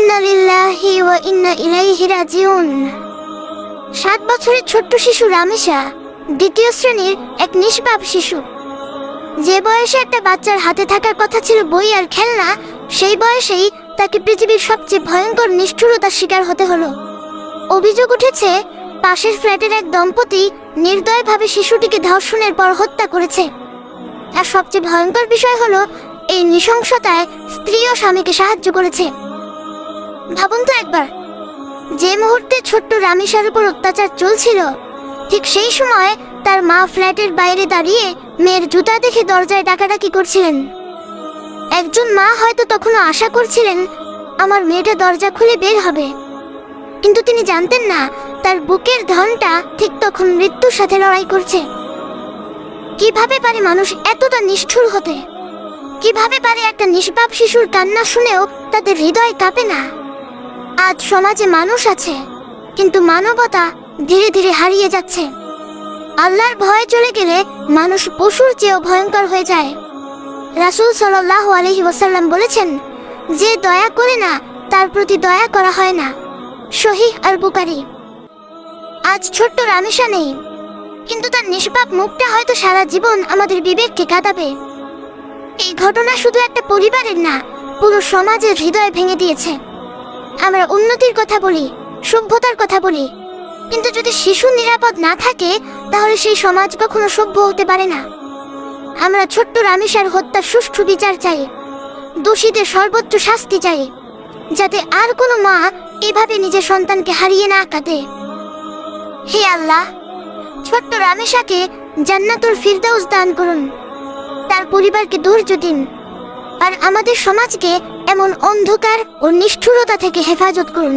ইন্না লিল্লাহি ওয়া ইন্না ইলাইহি রাজিউন। 7 বছরের ছোট্ট শিশু রামেশা দ্বিতীয় শ্রেণীর এক নিষ্পাপ শিশু। যে বয়সে একটা বাচ্চার হাতে থাকার কথা ছিল বই আর খেলনা, সেই বয়সেই তাকে পৃথিবীর সবচেয়ে ভয়ঙ্কর নিষ্ঠুরতার শিকার হতে হলো। অভিযোগ উঠেছে পাশের ফ্ল্যাটের এক দম্পতি নির্দয়ভাবে শিশুটিকে ধর্ষণের পর হত্যা করেছে। আর সবচেয়ে ভয়ঙ্কর বিষয় হলো এই নৃশংসতায় স্ত্রীও স্বামীকে সাহায্য করেছে। ভাবুন তো একবার, যে মুহূর্তে ছোট্ট রামেশার উপর অত্যাচার চলছিল, ঠিক সেই সময় তার মা ফ্ল্যাটের বাইরে দাঁড়িয়ে মেয়ের জুতা দেখে দরজায় ডাকাডাকি করছিলেন। একজন মা হয়তো তখনও আশা করছিলেন আমার মেয়েটা দরজা খুলে বের হবে, কিন্তু তিনি জানতেন না তার বুকের ধনটা ঠিক তখন মৃত্যুর সাথে লড়াই করছে। কিভাবে পারে মানুষ এতটা নিষ্ঠুর হতে? কিভাবে পারে একটা নিষ্পাপ শিশুর কান্না শুনেও তাদের হৃদয় কাঁপে না? আজ সমাজে মানুষ আছে, কিন্তু মানবতা ধীরে ধীরে হারিয়ে যাচ্ছে। আল্লাহর ভয় চলে গেলে মানুষ পশুর চেয়েও ভয়ঙ্কর হয়ে যায়। রাসূল সাল্লাল্লাহু আলাইহি ওয়াসাল্লাম বলেছেন, যে দয়া করে না তার প্রতি দয়া করা হয় না। সহিহ আল বুখারী। আজ ছোট্ট রামেশা নেই, কিন্তু তার নিষ্পাপ মুখটা হয়তো সারা জীবন আমাদের বিবেককে কাঁদাবে। এই ঘটনা শুধু একটা পরিবারের না, পুরো সমাজের হৃদয় ভেঙে দিয়েছে। আমরা উন্নতির কথা বলি, সভ্যতার কথা বলি, কিন্তু যদি শিশু নিরাপদ না থাকে, তাহলে সেই সমাজ কখনো সভ্য হতে পারে না। আমরা ছোট্ট রামেশার হত্যার সুষ্ঠু বিচার চাই, দোষীদের সর্বোচ্চ শাস্তি চাই, যাতে আর কোনো মা এভাবে নিজের সন্তানকে হারিয়ে না কাঁদে। হে আল্লাহ, ছোট্ট রামেশাকে জান্নাতুল ফিরদাউস দান করুন, তার পরিবারকে ধৈর্য দিন, আর আমাদের সমাজকে এমন অন্ধকার ও নিষ্ঠুরতা থেকে হেফাজত করুন।